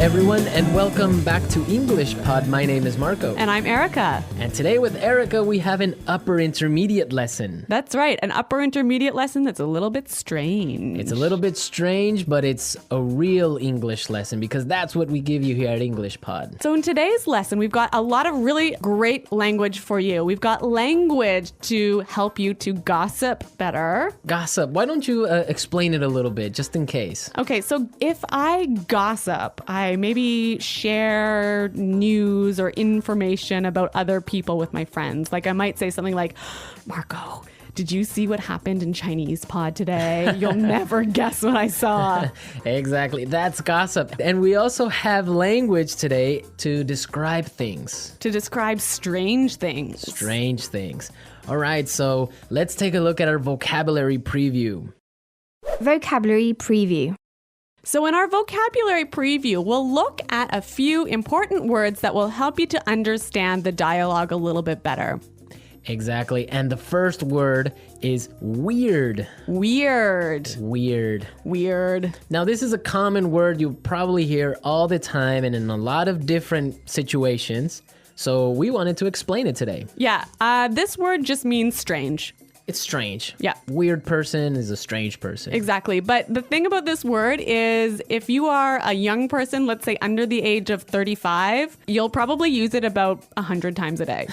everyone, and welcome back to EnglishPod. My name is Marco. And I'm Erica. And today with Erica, we have an upper intermediate lesson. That's right, an upper intermediate lesson that's a little bit strange. It's a little bit strange, but it's a real English lesson because that's what we give you here at EnglishPod. So in today's lesson, we've got a lot of really great language for you. We've got language to help you to gossip better. Gossip. Why don't you explain it a little bit, just in case? Okay, so if I gossip, I maybe share news or information about other people with my friends. Like I might say something like, Marco, did you see what happened in Chinese pod today? You'll never guess what I saw. Exactly. That's gossip. And we also have language today to describe things. To describe strange things. Strange things. All right, so let's take a look at our vocabulary preview. Vocabulary preview. So in our vocabulary preview, we'll look at a few important words that will help you to understand the dialogue a little bit better. Exactly. And the first word is weird. Weird. Weird. Weird. Now, this is a common word you probably hear all the time and in a lot of different situations. So we wanted to explain it today. Yeah, this word just means strange. It's strange. Yeah. Weird person is a strange person. Exactly. But the thing about this word is if you are a young person, let's say under the age of 35, you'll probably use it about 100 times a day.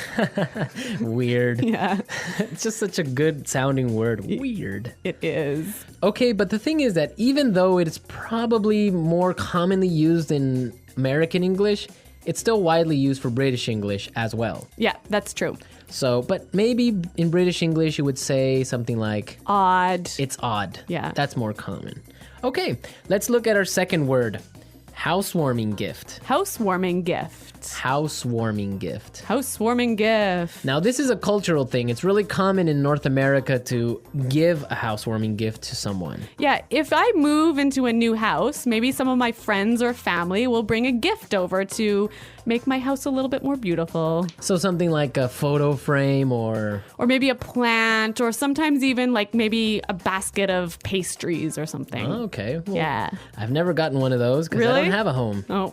Weird. Yeah. It's just such a good sounding word. Weird. It is. Okay, but the thing is that even though it's probably more commonly used in American English, it's still widely used for British English as well. Yeah, that's true. So, but maybe in British English you would say something like Odd. it's odd. Yeah. That's more common. Okay, let's look at our second word. Housewarming gift. Housewarming gift. Housewarming gift. Housewarming gift. Now, this is a cultural thing. It's really common in North America to give a housewarming gift to someone. Yeah, if I move into a new house, maybe some of my friends or family will bring a gift over to make my house a little bit more beautiful. So something like a photo frame or maybe a plant, or sometimes even like maybe a basket of pastries or something. Oh, okay. Well, Yeah. I've never gotten one of those because I Really? don't have a home. Oh,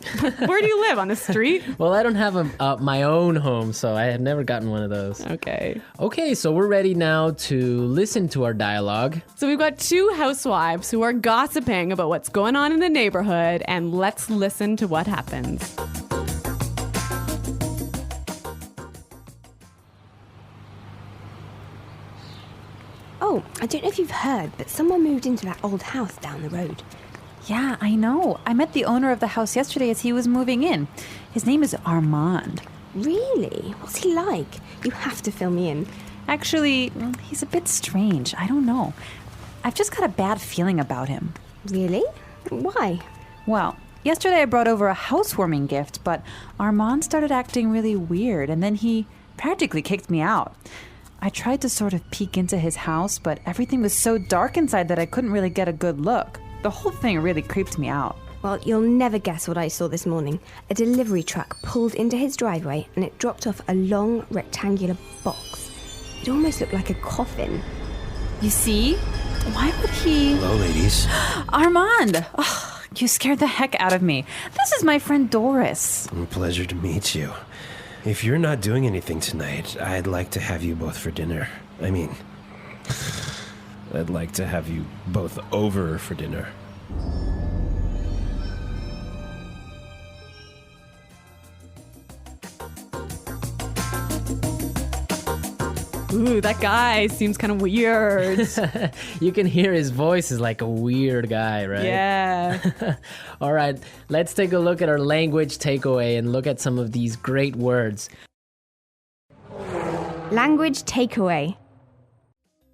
where do you live? On the street? Well, I don't have my own home, so I have never gotten one of those. Okay. Okay, so we're ready now to listen to our dialogue. So we've got two housewives who are gossiping about what's going on in the neighborhood, and let's listen to what happens. Oh, I don't know if you've heard, but someone moved into that old house down the road. Yeah, I know. I met the owner of the house yesterday as he was moving in. His name is Armand. Really? What's he like? You have to fill me in. Actually, he's a bit strange. I don't know. I've just got a bad feeling about him. Really? Why? Well, yesterday I brought over a housewarming gift, but Armand started acting really weird, and then he practically kicked me out. I tried to sort of peek into his house, but everything was so dark inside that I couldn't really get a good look. The whole thing really creeped me out. Well, you'll never guess what I saw this morning. A delivery truck pulled into his driveway and it dropped off a long rectangular box. It almost looked like a coffin. You see? Why would he... Hello, ladies. Armand! Oh, you scared the heck out of me. This is my friend Doris. Pleasure to meet you. If you're not doing anything tonight, I'd like to have you both for dinner. I mean, I'd like to have you both over for dinner. Ooh, that guy seems kind of weird. You can hear his voice is like a weird guy, right? Yeah. All right, let's take a look at our language takeaway and look at some of these great words. Language takeaway.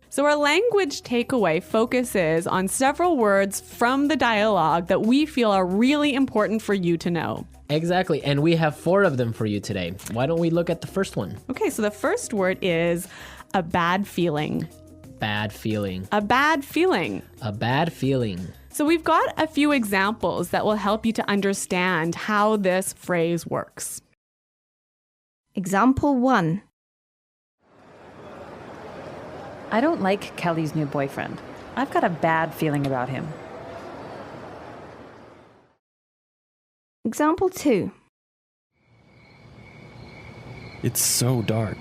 So our language takeaway focuses on several words from the dialogue that we feel are really important for you to know. Exactly, and we have 4 of them for you today. Why don't we look at the first one? Okay, so the first word is a bad feeling. Bad feeling. A bad feeling. A bad feeling. So we've got a few examples that will help you to understand how this phrase works. Example 1. I don't like Kelly's new boyfriend. I've got a bad feeling about him. Example 2. It's so dark.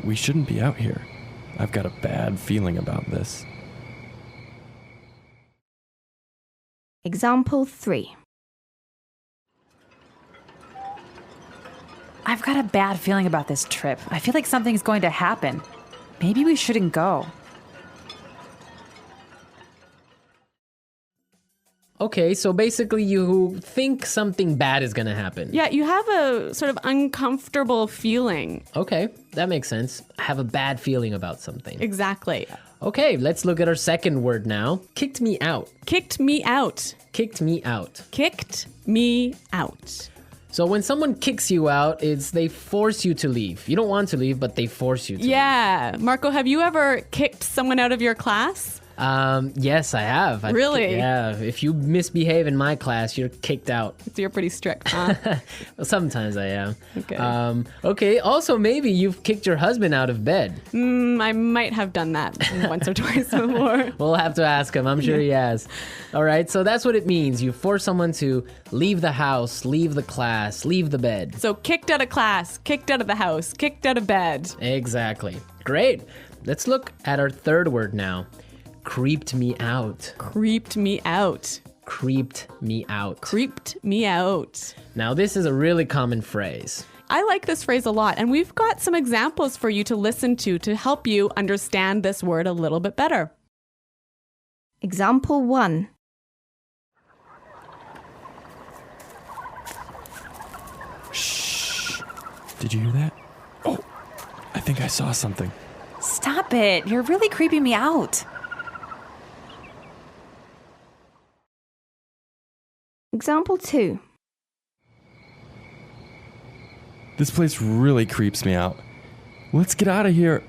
We shouldn't be out here. I've got a bad feeling about this. Example 3. I've got a bad feeling about this trip. I feel like something's going to happen. Maybe we shouldn't go. Okay, so basically you think something bad is going to happen. Yeah, you have a sort of uncomfortable feeling. Okay, that makes sense. I have a bad feeling about something. Exactly. Okay, let's look at our second word now. Kicked me out. Kicked me out. Kicked me out. Kicked me out. So when someone kicks you out, it's they force you to leave. You don't want to leave, but they force you to Yeah. Marco, have you ever kicked someone out of your class? leave. Yes, I have. Really? Yeah. If you misbehave in my class, you're kicked out. So you're pretty strict, huh? Well, sometimes I am. Okay. Okay, also maybe you've kicked your husband out of bed. I might have done that once or twice before. We'll have to ask him. I'm sure he has. All right, so that's what it means. You force someone to leave the house, leave the class, leave the bed. So kicked out of class, kicked out of the house, kicked out of bed. Exactly. Great. Let's look at our third word now. Creeped me out. Creeped me out. Creeped me out. Creeped me out. Now, this is a really common phrase. I like this phrase a lot, and we've got some examples for you to listen to help you understand this word a little bit better. Example 1. Shh. Did you hear that? Oh, I think I saw something. Stop it. You're really creeping me out. Example 2. This place really creeps me out. Let's get out of here.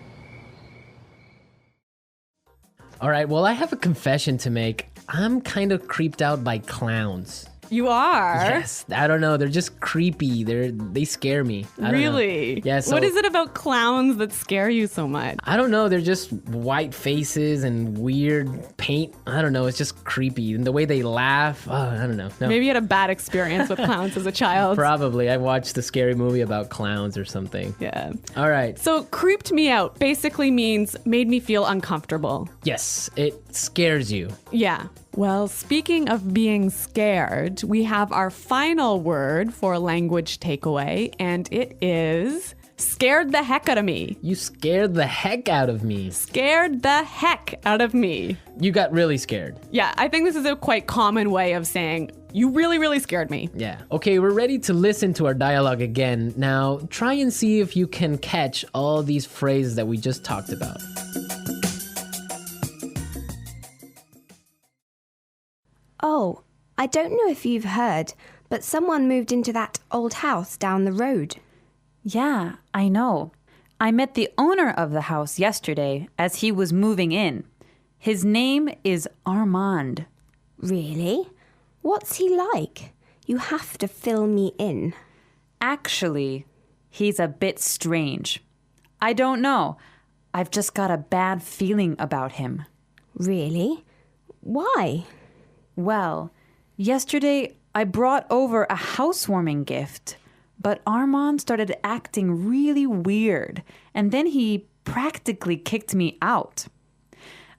All right, well, I have a confession to make. I'm kind of creeped out by clowns. You are? Yes, I don't know. They're just creepy. They scare me. I don't know. Really? Yeah, so- What is it about clowns that scare you so much? I don't know. They're just white faces and weird paint. I don't know. It's just creepy. And the way they laugh. Oh, I don't know. No. Maybe you had a bad experience with clowns as a child. Probably. I watched a scary movie about clowns or something. Yeah. All right. So creeped me out basically means made me feel uncomfortable. Yes, it scares you. Yeah. Well, speaking of being scared, we have our final word for language takeaway, and it is scared the heck out of me. You scared the heck out of me. Scared the heck out of me. You got really scared. Yeah, I think this is a quite common way of saying, you really, really scared me. Yeah. Okay, we're ready to listen to our dialogue again. Now, try and see if you can catch all these phrases that we just talked about. Oh, I don't know if you've heard, but someone moved into that old house down the road. Yeah, I know. I met the owner of the house yesterday as he was moving in. His name is Armand. Really? What's he like? You have to fill me in. Actually, he's a bit strange. I don't know. I've just got a bad feeling about him. Really? Why? Well, yesterday I brought over a housewarming gift, but Armand started acting really weird, and then he practically kicked me out.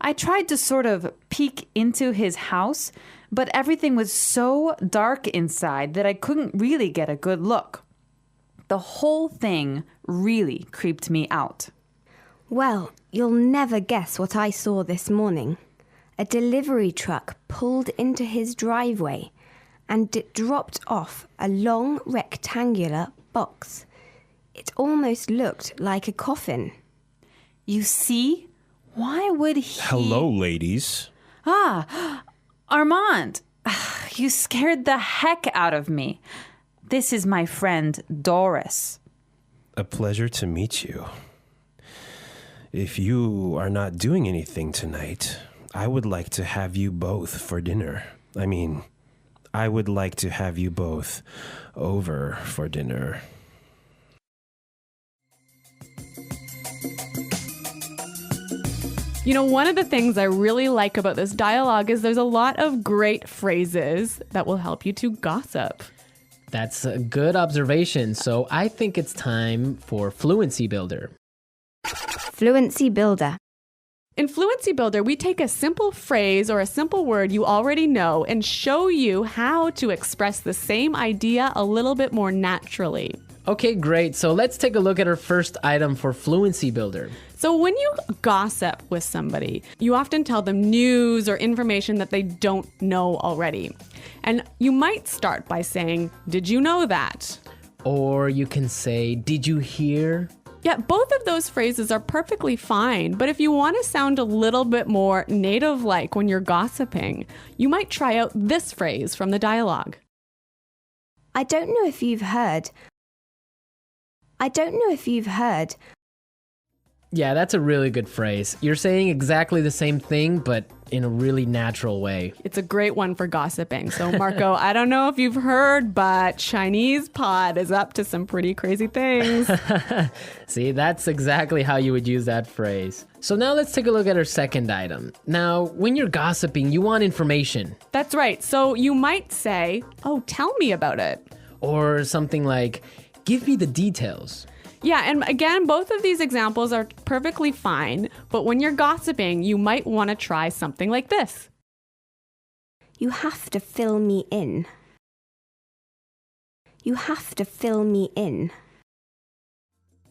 I tried to sort of peek into his house, but everything was so dark inside that I couldn't really get a good look. The whole thing really creeped me out. Well, you'll never guess what I saw this morning. A delivery truck pulled into his driveway and it dropped off a long rectangular box. It almost looked like a coffin. You see? Why would he... Hello, ladies. Ah, Armand, you scared the heck out of me. This is my friend Doris. A pleasure to meet you. If you are not doing anything tonight, I would like to have you both for dinner. I would like to have you both over for dinner. You know, one of the things I really like about this dialogue is there's a lot of great phrases that will help you to gossip. That's a good observation. So I think it's time for Fluency Builder. Fluency Builder. In Fluency Builder, we take a simple phrase or a simple word you already know and show you how to express the same idea a little bit more naturally. Okay, great. So let's take a look at our first item for Fluency Builder. So when you gossip with somebody, you often tell them news or information that they don't know already. And you might start by saying, "Did you know that?" Or you can say, "Did you hear?" Yeah, both of those phrases are perfectly fine, but if you want to sound a little bit more native-like when you're gossiping, you might try out this phrase from the dialogue. I don't know if you've heard. Yeah, that's a really good phrase. You're saying exactly the same thing, but in a really natural way. It's a great one for gossiping. So, Marco, I don't know if you've heard, but Chinese pod is up to some pretty crazy things. See, that's exactly how you would use that phrase. So now let's take a look at our second item. Now, when you're gossiping, you want information. That's right. So you might say, "Oh, tell me about it." Or something like, "Give me the details." Yeah, and again, both of these examples are perfectly fine, but when you're gossiping, you might want to try something like this. You have to fill me in. You have to fill me in.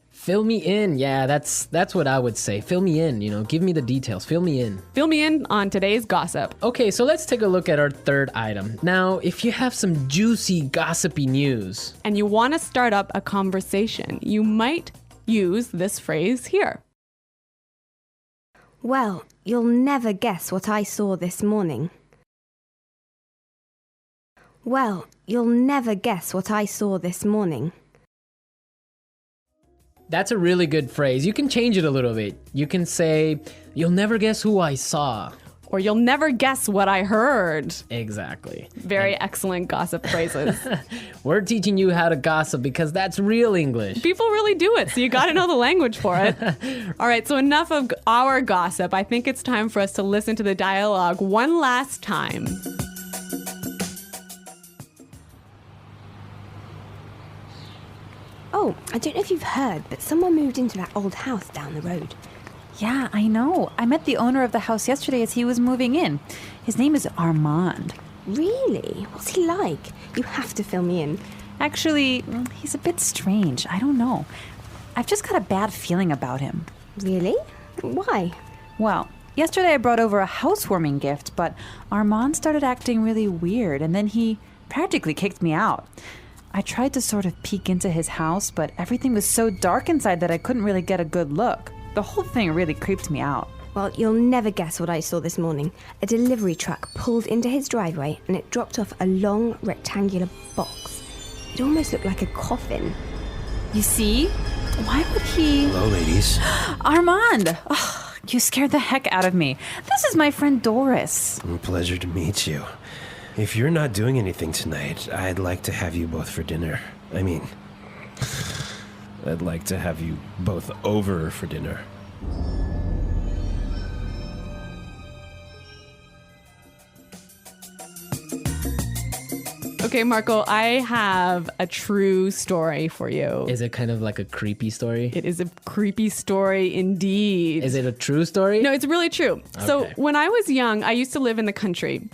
Fill me in. Yeah, that's what I would say. Fill me in, give me the details. Fill me in. Fill me in on today's gossip. Okay, so let's take a look at our third item. Now, if you have some juicy, gossipy news, And you want to start up a conversation, you might use this phrase here. Well, you'll never guess what I saw this morning. Well, you'll never guess what I saw this morning. that's a really good phrase. You can change it a little bit. You can say, "You'll never guess who I saw." Or "You'll never guess what I heard." Exactly. Very excellent gossip phrases. We're teaching you how to gossip because that's real English. People really do it, so you got to know the language for it. All right, so enough of our gossip. I think it's time for us to listen to the dialogue one last time. Oh, I don't know if you've heard, but someone moved into that old house down the road. Yeah, I know. I met the owner of the house yesterday as he was moving in. His name is Armand. Really? What's he like? You have to fill me in. Actually, he's a bit strange. I don't know. I've just got a bad feeling about him. Really? Why? Well, yesterday I brought over a housewarming gift, but Armand started acting really weird, and then he practically kicked me out. I tried to sort of peek into his house, but everything was so dark inside that I couldn't really get a good look. The whole thing really creeped me out. Well, you'll never guess what I saw this morning. A delivery truck pulled into his driveway and it dropped off a long rectangular box. It almost looked like a coffin. You see? Why would he... Hello, ladies. Armand! Oh, you scared the heck out of me. This is my friend Doris. Pleasure to meet you. If you're not doing anything tonight, I'd like to have you both for dinner. I'd like to have you both over for dinner. Okay, Marco, I have a true story for you. Is it kind of like a creepy story? It is a creepy story indeed. Is it a true story? No, it's really true. So Okay. when I was young, I used to live in the country.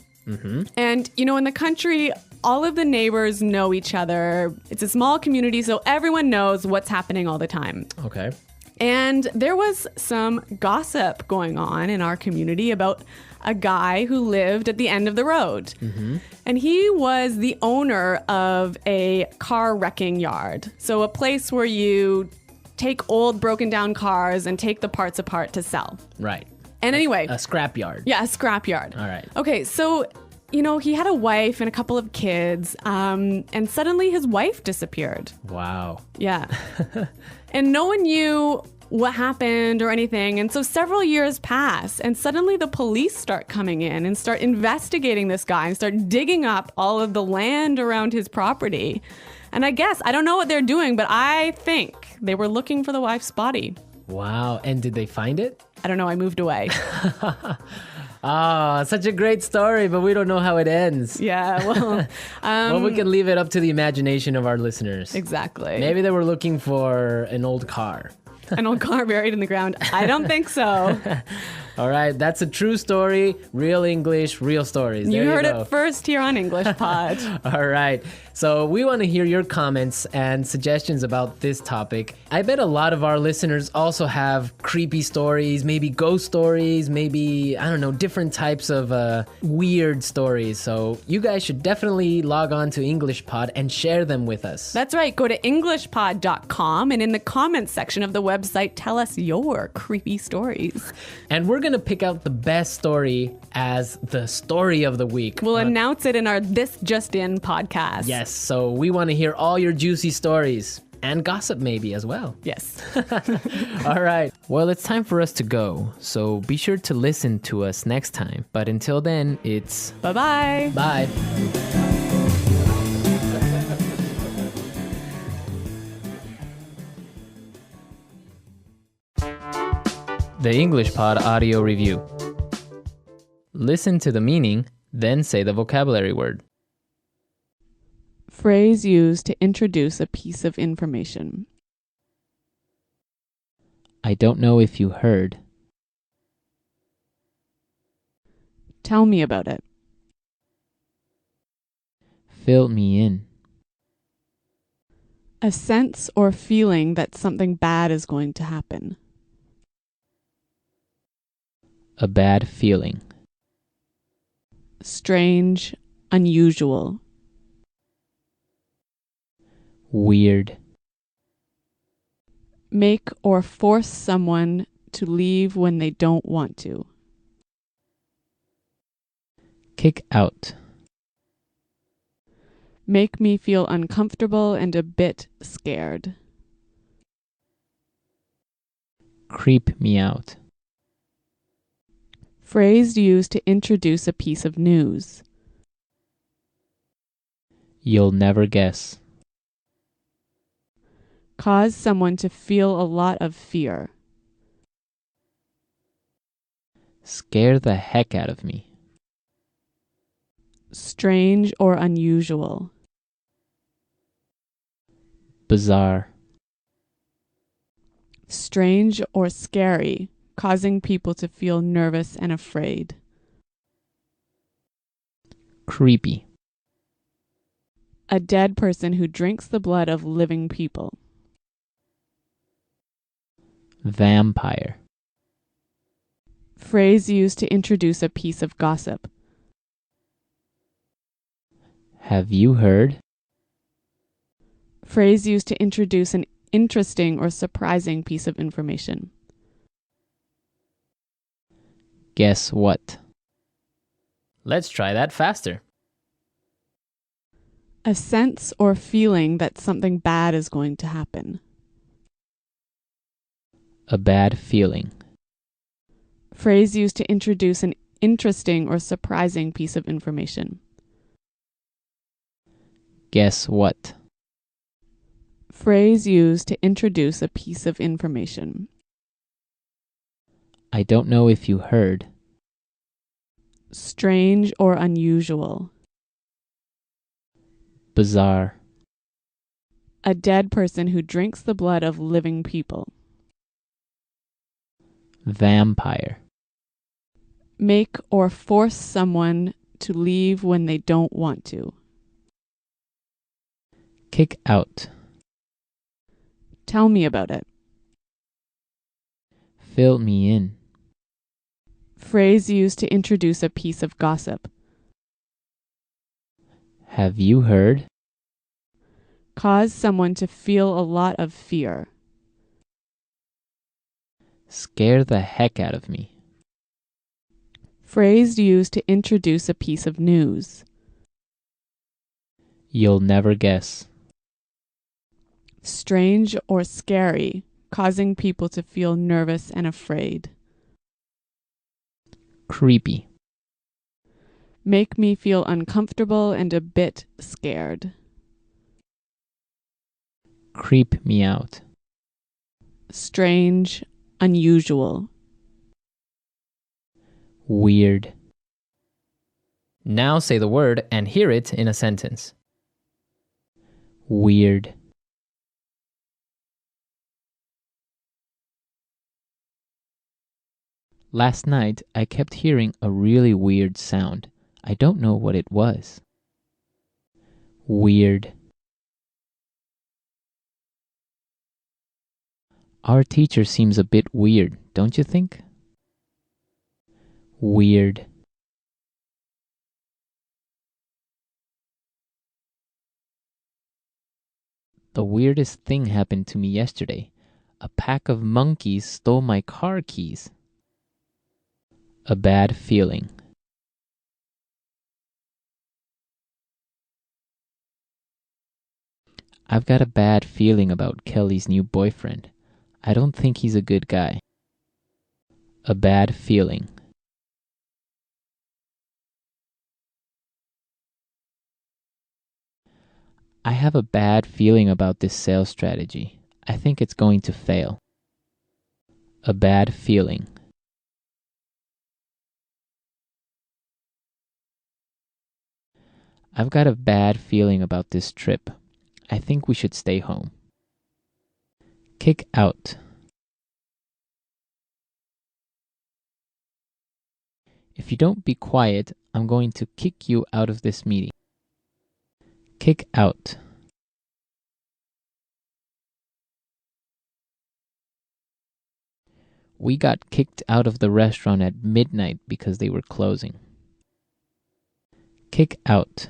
And, in the country, all of the neighbors know each other. It's a small community, so everyone knows what's happening all the time. Okay. And there was some gossip going on in our community about a guy who lived at the end of the road. And he was the owner of a car wrecking yard. So a place where you take old broken down cars and take the parts apart to sell. Right. And anyway. A scrapyard. Yeah, a scrapyard. All right. Okay, so, he had a wife and a couple of kids, and suddenly his wife disappeared. Wow. Yeah. And no one knew what happened or anything. And so several years pass, and suddenly the police start coming in and start investigating this guy and start digging up all of the land around his property. And I don't know what they're doing, but I think they were looking for the wife's body. Wow. And did they find it? I don't know, I moved away. Ah, such a great story, but we don't know how it ends. Yeah, well, Well, we can leave it up to the imagination of our listeners. exactly. Maybe they were looking for an old car. An old car buried in the ground. I don't think so. All right, that's a true story. Real English, real stories. You There heard go. it first here on EnglishPod. All right. So we want to hear your comments and suggestions about this topic. I bet a lot of our listeners also have creepy stories, maybe ghost stories, maybe, I don't know, different types of weird stories. So you guys should definitely log on to EnglishPod and share them with us. That's right. Go to EnglishPod.com and in the comments section of the website, tell us your creepy stories. And we're going to pick out the best story as the story of the week. We'll announce it in our This Just In podcast. Yes, so we want to hear all your juicy stories and gossip maybe as well. Yes. All right. Well, it's time for us to go. So be sure to listen to us next time. But until then, it's Bye-bye. bye. The EnglishPod audio review. Listen to the meaning, then say the vocabulary word. Phrase used to introduce a piece of information. I don't know if you heard. Tell me about it. Fill me in. A sense or feeling that something bad is going to happen. A bad feeling. Strange, unusual. Weird. Make or force someone to leave when they don't want to. Kick out. Make me feel uncomfortable and a bit scared. Creep me out. Phrase used to introduce a piece of news. You'll never guess. Cause someone to feel a lot of fear. Scare the heck out of me. Strange or unusual. Bizarre. Strange or scary, causing people to feel nervous and afraid. Creepy. A dead person who drinks the blood of living people. Vampire. Phrase used to introduce a piece of gossip. Have you heard? Phrase used to introduce an interesting or surprising piece of information. Guess what? Let's try that faster. A sense or feeling that something bad is going to happen. A bad feeling. Phrase used to introduce an interesting or surprising piece of information. Guess what? Phrase used to introduce a piece of information. I don't know if you heard. Strange or unusual. Bizarre. A dead person who drinks the blood of living people. Vampire. Make or force someone to leave when they don't want to. Kick out. Tell me about it. Fill me in. Phrase used to introduce a piece of gossip. Have you heard? Cause someone to feel a lot of fear. Scare the heck out of me. Phrase used to introduce a piece of news. You'll never guess. Strange or scary, causing people to feel nervous and afraid. Creepy. Make me feel uncomfortable and a bit scared. Creep me out. Strange, unusual. Weird. Now say the word and hear it in a sentence. Weird. Last night, I kept hearing a really weird sound. I don't know what it was. Weird. Our teacher seems a bit weird, don't you think? Weird. The weirdest thing happened to me yesterday. A pack of monkeys stole my car keys. A bad feeling. I've got a bad feeling about Kelly's new boyfriend. I don't think he's a good guy. A bad feeling. I have a bad feeling about this sales strategy. I think it's going to fail. A bad feeling. I've got a bad feeling about this trip. I think we should stay home. Kick out. If you don't be quiet, I'm going to kick you out of this meeting. Kick out. We got kicked out of the restaurant at midnight because they were closing. Kick out.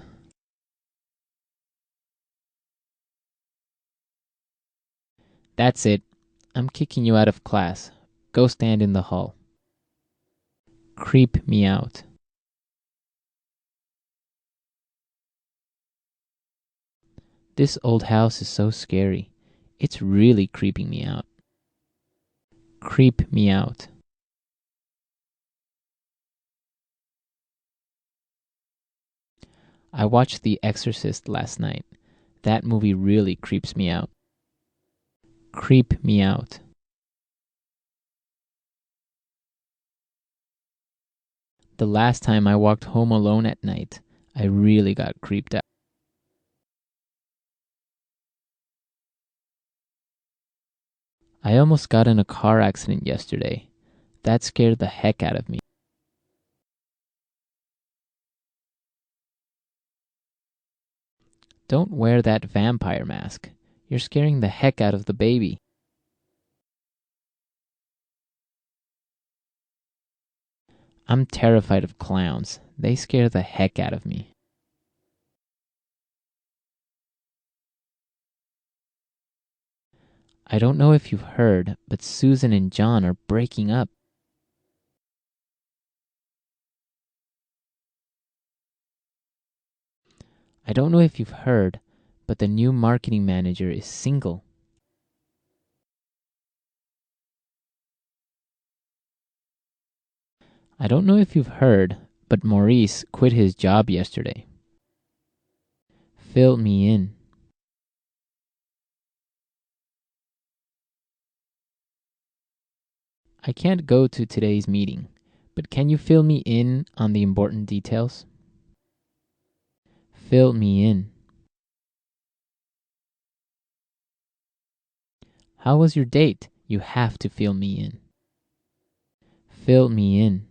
That's it. I'm kicking you out of class. Go stand in the hall. Creep me out. This old house is so scary. It's really creeping me out. Creep me out. I watched The Exorcist last night. That movie really creeps me out. Creep me out. The last time I walked home alone at night, I really got creeped out. I almost got in a car accident yesterday. That scared the heck out of me. Don't wear that vampire mask. You're scaring the heck out of the baby. I'm terrified of clowns. They scare the heck out of me. I don't know if you've heard, but Susan and John are breaking up. I don't know if you've heard, but the new marketing manager is single. I don't know if you've heard, but Maurice quit his job yesterday. Fill me in. I can't go to today's meeting, but can you fill me in on the important details? Fill me in. How was your date? You have to fill me in. Fill me in.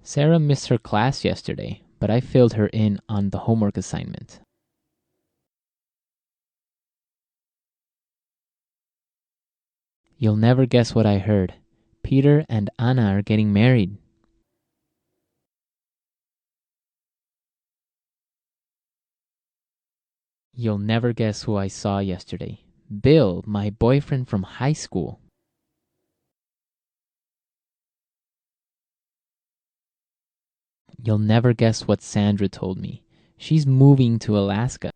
Sarah missed her class yesterday, but I filled her in on the homework assignment. You'll never guess what I heard. Peter and Anna are getting married. You'll never guess who I saw yesterday. Bill, my boyfriend from high school. You'll never guess what Sandra told me. She's moving to Alaska.